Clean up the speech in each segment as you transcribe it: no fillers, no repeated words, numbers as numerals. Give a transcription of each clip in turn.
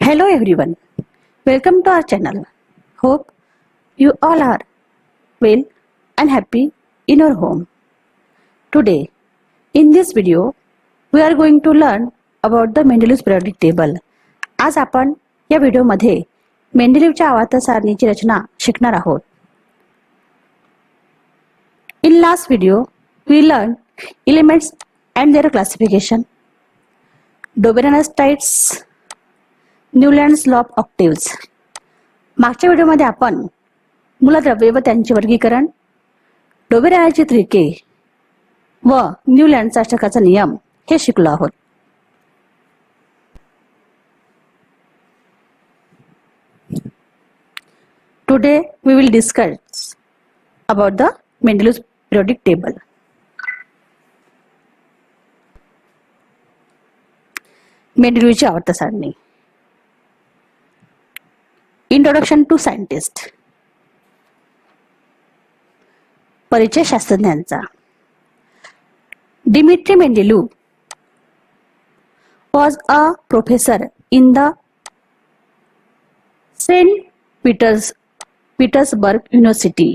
Hello everyone, welcome to our channel. Hope you all are well and happy in your home. Today, in this video, we are going to learn about the Mendeleev's periodic table. आज आपण या व्हिडिओमध्ये मेंडेलीवच्या आवर्त सारणीची रचना शिकणार आहोत. In last video, we learned elements and their classification, Doberaner's types, Newlands law of octaves. मागच्या व्हिडिओमध्ये आपण मूलद्रव्ये व त्यांचे वर्गीकरण, डोबेरानरची त्रिके व न्यूलँडचा अष्टकाचा नियम हे शिकलो आहोत. Today we will discuss about the Mendeleev's periodic table. मेंडेलीवची आवर्त सारणी. Introduction to scientist. परिचय शास्त्रज्ञांचा. Dmitri Mendeleev was a professor in the St. Petersburg University.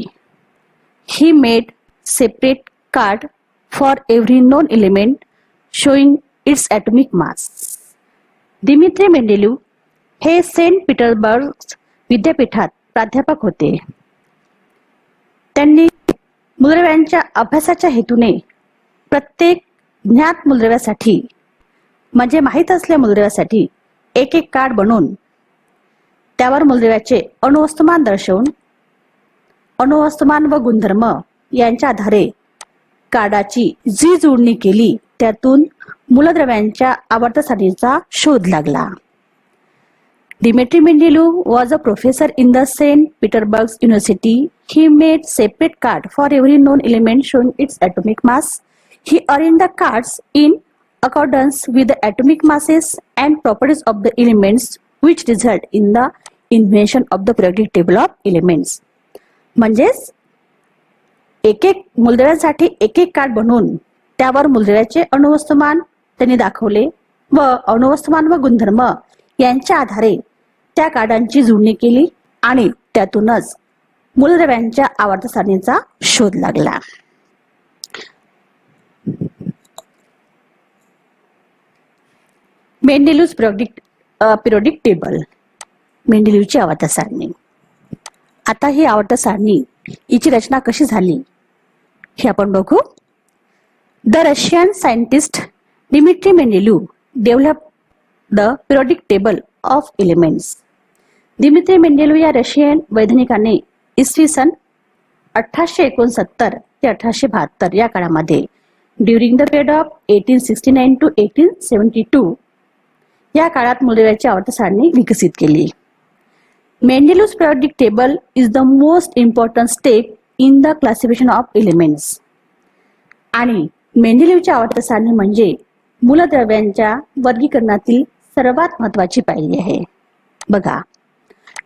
He made separate card for every known element showing its atomic mass. Dmitri Mendeleev हे Saint Petersburg विद्यापीठात प्राध्यापक होते. त्यांनी मूलद्रव्यांच्या अभ्यासाच्या हेतूने प्रत्येक ज्ञात मूलद्रव्यासाठी म्हणजे माहित असलेल्या मूलद्रव्यासाठी एक एक कार्ड बनवून त्यावर मूलद्रव्याचे अणुवस्तुमान दर्शवून अणुवस्तुमान व गुणधर्म यांच्या आधारे कार्डाची जी जोडणी केली त्यातून मूलद्रव्यांच्या आवर्त सारणीचा शोध लागला. Dimitri Mendeleev was a professor in the St. Petersburg University. He made separate card for every known element showing its atomic mass. He arranged the cards in accordance with the atomic masses and properties of the elements, which result in the invention of the periodic table of elements. म्हणजेच एक एक मूलद्रव्यासाठी एक एक card बनवून त्यावर मूलद्रव्याचे अणुवस्तुमान त्यांनी दाखवले व अणुवस्तुमान व गुणधर्म यांच्या आधारे त्या कार्डांची जुळणी केली आणि त्यातूनच मूलद्रव्यांच्या आवर्त सारणीचा शोध लागला. मेंडेलीव्स पिरियोडिक टेबल. मेंडेलीवची आवर्त सारणी. आता ही आवर्त सारणी हिची रचना कशी झाली हे आपण बघू. The Russian scientist Dmitri Mendeleev develop the periodic table of elements. Dmitri Mendeleev या रशियन वैज्ञानिकाने इसवी सन 1869 ते 1872 या काळामध्ये during the period of 1869 to 1872 या काळात मूलद्रव्याची आवर्त सारणी विकसित केली. Mendeleev's periodic table is the most important step in the classification of elements. आणि मेंडेलीवची आवर्त सारणी म्हणजे मूलद्रव्यांच्या वर्गीकरणातील सर्वात महत्वाची पायरी आहे. बघा,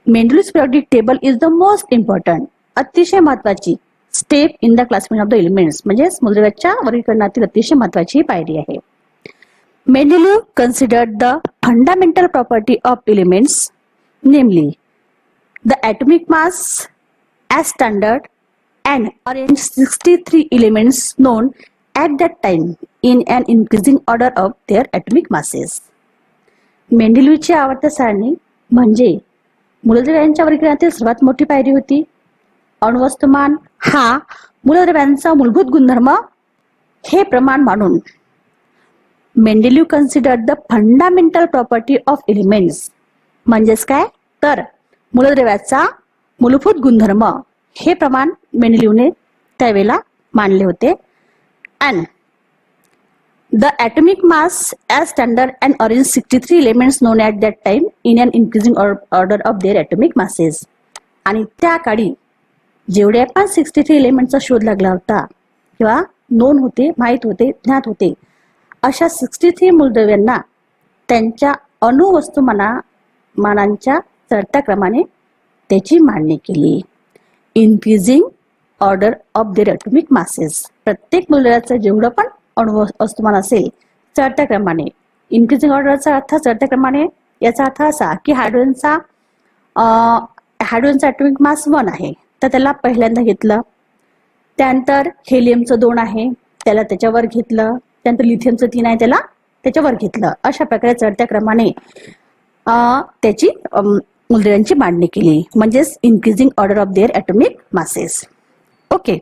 Mendeleev's periodic table is the most important, अतिशय महत्वाची step in the classification of the elements म्हणजे मूलद्रव्याच्या वर्गीकरणातील अतिशय महत्वाची पायरी आहे. Mendeleev considered the fundamental property of elements, namely the atomic mass as standard and arranged 63 elements known at that time in an increasing order of their atomic masses. मेंडेलीवची आवर्त सारणी म्हणजे मूलद्रव्यांच्या वर्गीकरणातील सर्वात मोठी पायरी होती. अणुवस्तुमान हा मूलद्रव्यांचा मूलभूत गुणधर्म हे प्रमाण मानून Mendeleev considered the fundamental property of elements म्हणजेच काय तर मूलद्रव्याचा मूलभूत गुणधर्म हे प्रमाण मेंडेलीवने त्यावेळेला मानले होते. and the atomic mass as standard and arranged 63 elements known at that time in an increasing order of their atomic masses. आणि त्या काळी जेवढे आपण 63 एलिमेंटचा शोध लागला होता किंवा नोन होते, माहित होते, ज्ञात होते अशा 63 मूलद्रव्यांना त्यांच्या अणुवस्तुमानांच्या चढत्या क्रमाने त्याची मांडणी केली. Increasing order of their atomic masses. प्रत्येक मूलद्रव्याचं जेवढं पण अणुवस्तुमान असेल चढत्या क्रमाने, इन्क्रीजिंग ऑर्डरचा अर्थ चढत्या क्रमाने याचा अर्थ असा की हायड्रोजनचा ॲटॉमिक मास 1 आहे, तर त्याला पहिल्यांदा घेतलं. त्यानंतर हेलियमचं 2 आहे, त्याला त्याच्यावर घेतलं. त्यानंतर लिथियमचं 3 आहे, त्याला त्याच्यावर घेतलं. अशा प्रकारे चढत्या क्रमाने त्याची मूलद्रव्यांची मांडणी केली, म्हणजेच increasing order of their atomic masses. Okay.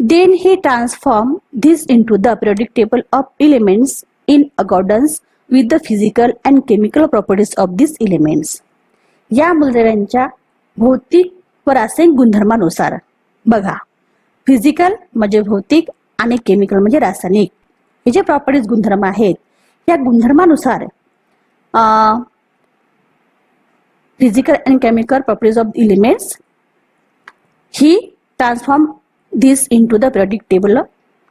Then he transformed this into the periodic table of elements in accordance with the physical and chemical properties of these elements. या मूलद्रव्यांच्या भौतिक व रासायनिक गुणधर्मानुसार, बघा, फिजिकल म्हणजे भौतिक आणि केमिकल म्हणजे रासायनिक, हे जे प्रॉपर्टीज गुणधर्म आहेत, या गुणधर्मानुसार physical and chemical properties of elements he transform this into the periodic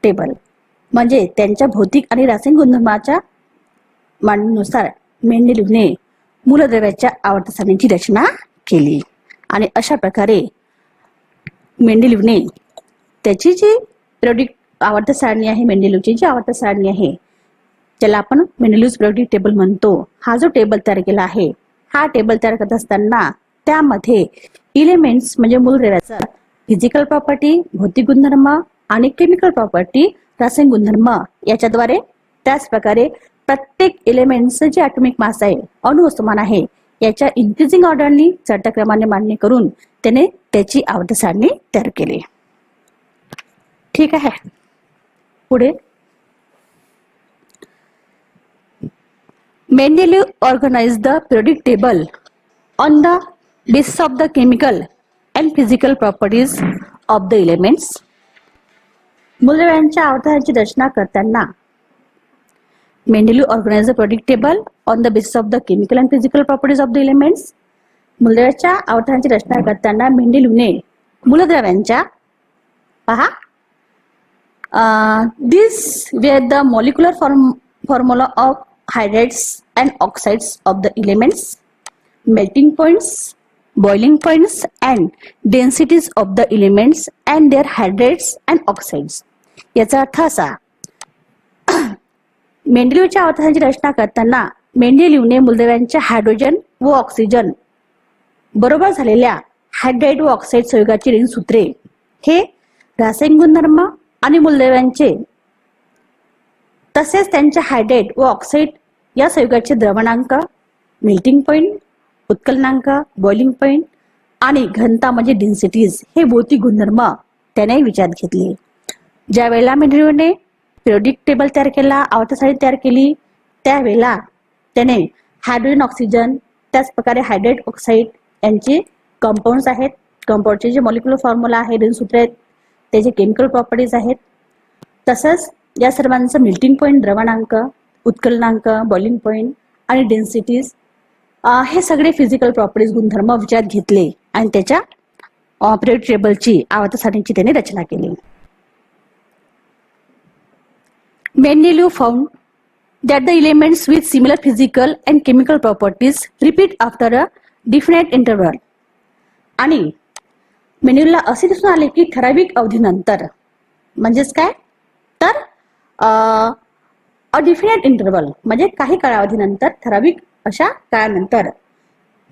table. म्हणजे त्यांच्या भौतिक आणि रासायनिक गुणधर्माच्या मांडणीनुसार मेंडेलिव्हने मूलद्रव्याच्या आवर्त सारणीची रचना केली. आणि अशा प्रकारे मेंडेलिव्हने त्याची जी पिरियोडिक आवर्त सारणी आहे, मेंडेलिव्हची जी आवर्त सारणी आहे, ज्याला आपण मेंडेलिव्हज पिरियोडिक टेबल म्हणतो, हा जो टेबल तयार केला आहे, हा टेबल तयार करत असताना त्यामध्ये इलेमेंट्स म्हणजे मूलद्रव्याचा फिजिकल प्रॉपर्टी, भौतिक गुणधर्म आणि केमिकल प्रॉपर्टी, रासायनिक गुणधर्म याच्याद्वारे, त्याच प्रकारे प्रत्येक एलिमेंटचं जे ॲटॉमिक मास आहे, अणुवस्तुमान आहे, याच्या इन्क्रीजिंग ऑर्डरनी चढत्या क्रमाने मांडणी करून त्याने त्याची आवर्त सारणी तयार केली. ठीक आहे. पुढे Mendeleev organised the periodic table on the basis of the chemical and physical properties of the elements. मूलद्रव्यांच्या आवर्तांची रचना करताना Mendeleev organised the periodic table on the basis of the chemical and physical properties of the elements. मूलद्रव्याच्या आवर्तांची रचना करताना मेंडेलिव्हने मूलद्रव्यांच्या, पहा, this were the molecular formula of hydrates and oxides of the elements, melting points, boiling points and densities of the elements and their hydrates and oxides. याचा अर्थ असा, मेंडेलिव्हच्या आवर्तांची रचना करताना मेंडेलिव्हने मूलद्रव्यांच्या हायड्रोजन व ऑक्सिजन बरोबर झालेल्या हायड्राइड व ऑक्साइड संयुगाची ऋणसूत्रे, हे रासायनिक गुणधर्म आणि मूलद्रव्यांचे तसेच त्यांच्या हायड्राइड व ऑक्साइड या संयुगाचे द्रवणांक, मेल्टिंग पॉइंट, उत्कलनांक, बॉइलिंग पॉइंट आणि घनता म्हणजे डेन्सिटीज, हे भौतिक गुणधर्म त्याने विचारात घेतले. ज्या वेळेला मेंडेलिव्हने पिरियोडिक टेबल तयार केला, आवर्त सारणी तयार केली, त्यावेळेला त्याने हायड्रोजन, ऑक्सिजन, त्याच प्रकारे हायड्रेट, ऑक्साइड यांचे कंपाऊंड्स आहेत, कंपाऊंडचे जे मॉलिक्युलर फॉर्म्युला आहे, ऋणसूत्र आहेत, त्याचे केमिकल प्रॉपर्टीज आहेत, तसंच या सर्वांचं मेल्टिंग पॉइंट, द्रवणांक, उत्कलनांक, बॉइलिंग पॉइंट आणि डेन्सिटीज, हे सगळे फिजिकल प्रॉपर्टीज गुणधर्म विचारात घेतले आणि त्याच्या पिरियोडिक टेबलची आवर्त सारणीची त्याने रचना केली. मेंडेलिव्ह found that the elements with similar physical and chemical properties repeat after a definite interval. आणि मेंडेलिव्हला असे दिसून आले की ठराविक अवधीनंतर, म्हणजेच काय तर अडिफिनेट इंटरवल म्हणजे काही कालावधीनंतर, ठराविक अशा काळानंतर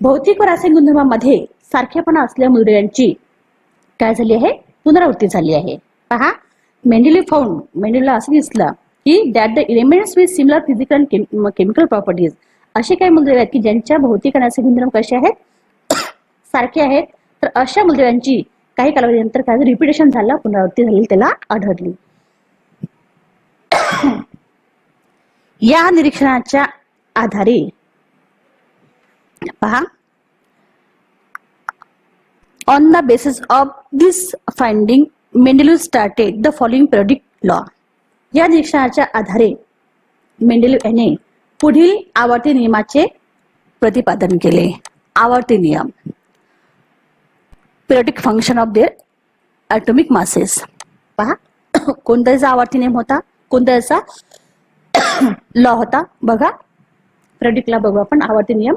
भौतिक व रासायनिक गुणधर्मांमध्ये सारखेपणा असलेल्या मूलद्रव्यांची काय झाली आहे, पुनरावृत्ती झाली आहे. पहा, मेंडेलिव्हला असं दिसलं की that the elements with similar physical and chemical properties, असे काही मूलद्रव्य आहेत की ज्यांच्या भौतिक आणि रासायनिक गुणधर्म कसे आहेत, सारखे आहेत, तर अशा मूलद्रव्यांची काही कालावधीनंतर काय रिपिटेशन झालं, पुनरावृत्ती झाली त्याला आढळली. या निरीक्षणाच्या आधारे पहा, on the basis of this finding Mendeleev started the following periodic law. या निरीक्षणाच्या आधारे मेंडेलिव्ह याने पुढील आवर्ती नियमाचे प्रतिपादन केले. आवर्ती नियम, periodic function of their atomic masses. पहा, कोणता याचा आवर्ती नियम होता, कोणता याचा लॉ होता, बघा, पिरियोडिक लॉ बघू आपण. आवर्ती नियम,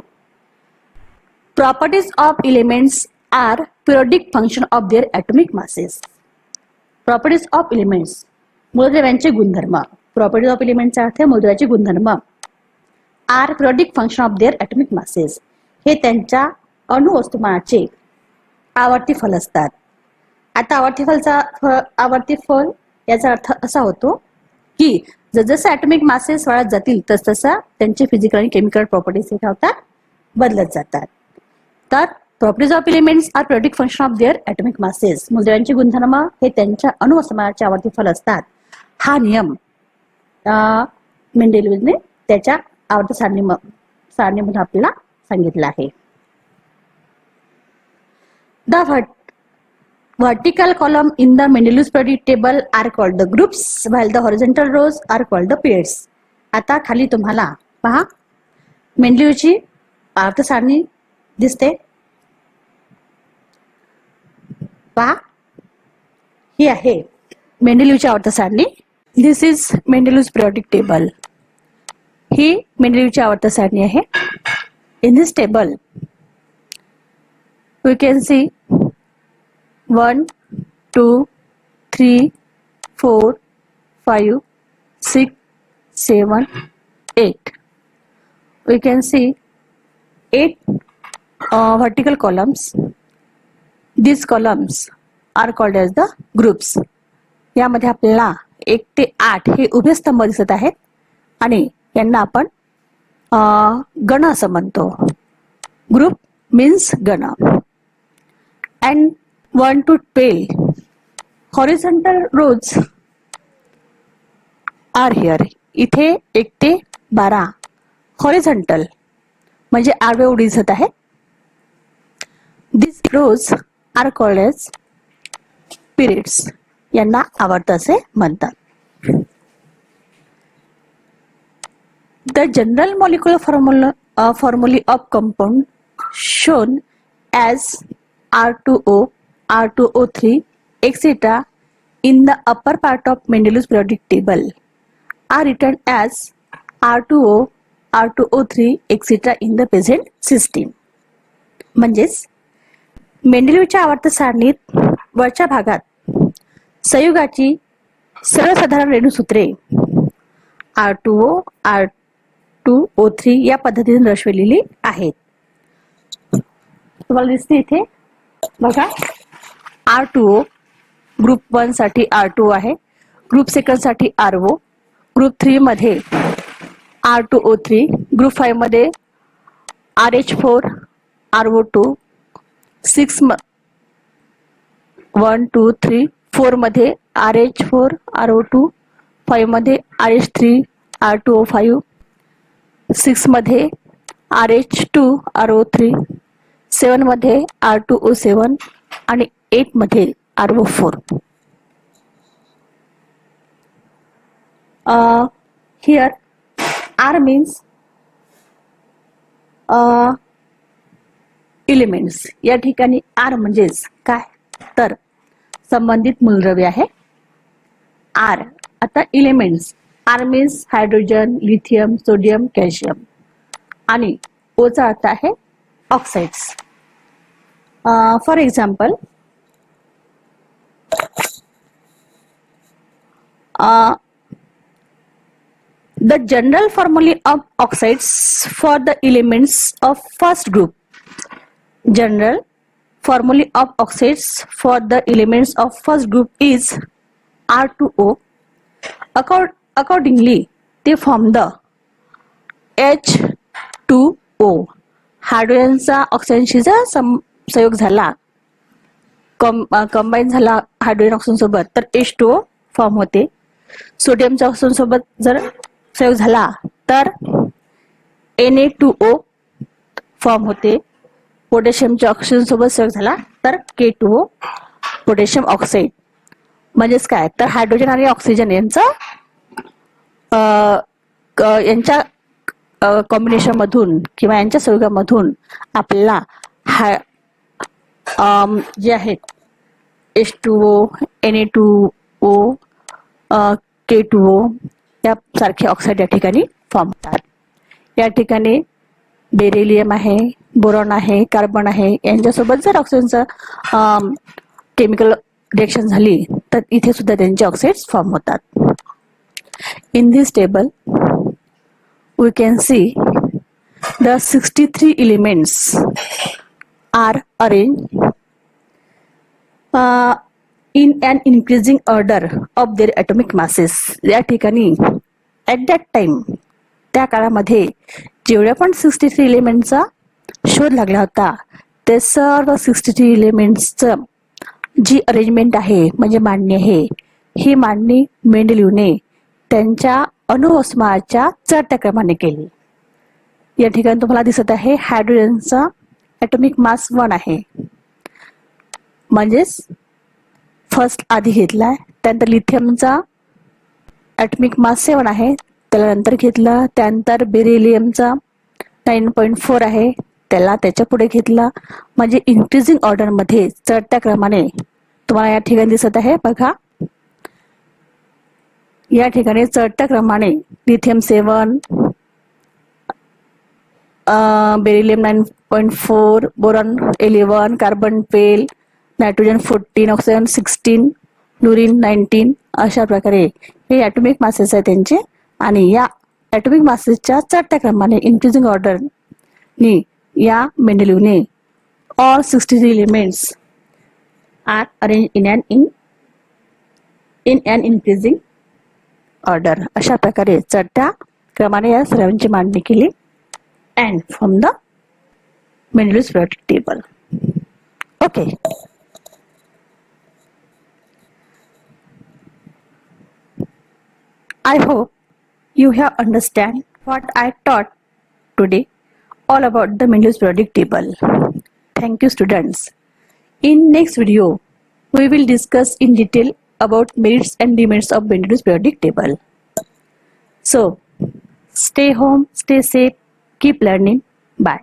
properties of elements are periodic function of their atomic masses. Properties of elements, मूलद्रव्यांचे गुणधर्म. प्रॉपर्टीज ऑफ एलिमेंटचा अर्थ मूलद्रव्याचे गुणधर्म are periodic function of their atomic masses. हे त्यांच्या अणुवस्तुमानाचे आवर्ती फल असतात. आता आवर्ती फल याचा अर्थ असा होतो की जसं ॲटॉमिक मासेस वाढत जातील तसतसा त्यांचे फिजिकल आणि केमिकल प्रॉपर्टीज हे होतात, बदलत जातात. तर properties of elements are periodic function of their atomic masses. मूलद्रव्यांची गुणधर्म हे त्यांच्या अणुवस्तुमानाचे आवर्ती फल असतात. हा नियम मेंडेलिव्हने त्याच्या आवर्त सारणीमधून आपल्याला सांगितलं आहे. The vertical column in the Mendeleev's periodic table are called the groups while the horizontal rows are called the pairs. आता खाली तुम्हाला पहा मेंडेलीवची आवर्त सारणी दिसते. पहा ही आहे मेंडेलीवची आवर्त सारणी. This is Mendeleev's periodic table. ही मेंडेलीवची आवर्त सारणी आहे. In this table we can see 1, 2, 3, 4, 5, 6, 7, 8. We can see 8 vertical columns. These columns are called as the groups. यामध्ये आपल्याला 1 ते 8 हे उभे स्तंभ दिसत आहेत आणि यांना आपण गण असं म्हणतो. ग्रुप मीन्स गण. And 1 to 12 horizontal rows are here. इथे 1 ते 12 horizontal म्हणजे आडवे ओळी दिसत आहे. These rows are called as periods. यांना आवर्त असे म्हणतात. The general molecular formulae of compound shown as R2O, R2O3, etc. in the upper part of Mendeleev's periodic table are written as R2O, R2O3, etc. in the present system. म्हणजेच मेंडेलीवच्या आवर्त सारणीत वरच्या भागात संयुगाची सर्वसाधारण रेणूसूत्रे R2O, R2O3 या पद्धतीने दर्शवलेली आहेत. तुम्हाला दिसते इथे बघा R2O ग्रुप 1 साठी R2O आहे. ग्रुप 2 साठी RO. ग्रुप 3 मध्ये R2O3. ग्रुप 5 मध्ये RH4 RO2. 1, 2, 3, 4 मध्ये RH4 RO2. 5 मध्ये RH3 R2O5. 6 मध्ये RH2 RO3. 7 मध्ये R2O7 आणि 8 मध्ये RO4. Here R means elements. या ठिकाणी R म्हणजेच काय तर संबंधित मूलद्रव्य आहे. R आता elements. R means hydrogen, lithium, sodium, calcium आणि O चा अर्थ आहे oxides. For example, the general formulae of oxides for the elements of first group. General formulae of oxides for the elements of first group is R2O. Accordingly, they form the H2O. हायड्रोजनचा ऑक्सिजनशी जर संयोग झाला, combine झाला hydrogen oxygen सोबत तर H2O form होते. सोडियमच्या oxygen सोबत जर संयोग झाला तर Na2O फॉर्म होते. पोटॅशियमच्या ऑक्सिजन सोबत संयोग झाला तर K2O पोटॅशियम ऑक्साईड. म्हणजेच काय तर हायड्रोजन आणि ऑक्सिजन यांच्या कॉम्बिनेशन मधून किंवा यांच्या संयोगामधून आपल्याला जे आहेत H2O, Na2O, K2O या सारखे ऑक्साईड या ठिकाणी फॉर्म होतात. या ठिकाणी बेरिलियम आहे, बोरॉन आहे, कार्बन आहे. यांच्यासोबत जर ऑक्सिजनचं केमिकल रिएक्शन झाली तर इथे सुद्धा त्यांचे ऑक्साइड्स फॉर्म होतात. In this table we can see The 63 elements are arranged in an increasing order of their atomic masses. या ठिकाणी at that time त्या काळामध्ये जेवढ्या पण 63 एलिमेंटचा शोध लागला होता ते सर्व 63 एलिमेंट्सचं जी अरेंजमेंट आहे म्हणजे मांडणी आहे, ही मांडणी मेंडेलिव्हने त्यांच्या अणुवस्माच्या चढत्या क्रमाने केली. या ठिकाणी तुम्हाला दिसत आहे हायड्रोजनचा ॲटॉमिक मास 1 आहे, म्हणजेच फर्स्ट आधी घेतलाय. त्यानंतर लिथियमचा ॲटॉमिक मास 7 आहे, त्याला नंतर घेतला. त्यानंतर बेरिलियमचा 9.4 आहे, त्याला त्याच्या पुढे घेतला. म्हणजे इन्क्रीजिंग ऑर्डरमध्ये चढत्या क्रमाने तुम्हाला या ठिकाणी दिसत आहे. बघा या ठिकाणी चढत्या क्रमाने lithium 7, beryllium 9.4, boron 11, carbon 12, nitrogen 14, oxygen 16, fluorine 19 अशा प्रकारे हे ॲटॉमिक मासेस आहेत त्यांचे. आणि या ॲटॉमिक मासेसच्या चढत्या क्रमाने इन्क्रीजिंग ऑर्डरनी या मेंडेलिव्हने all 63 elements are arrange in an increasing order अशा प्रकारे चढत्या क्रमाने या सर्वांची मांडणी केली. And from the Mendeleev's periodic table. Okay, I hope you have understand what I taught today all about the Mendel's periodic table. Thank you, students. In next video, we will discuss in detail about merits and demerits of Mendel's periodic table. So, stay home, stay safe, keep learning. Bye.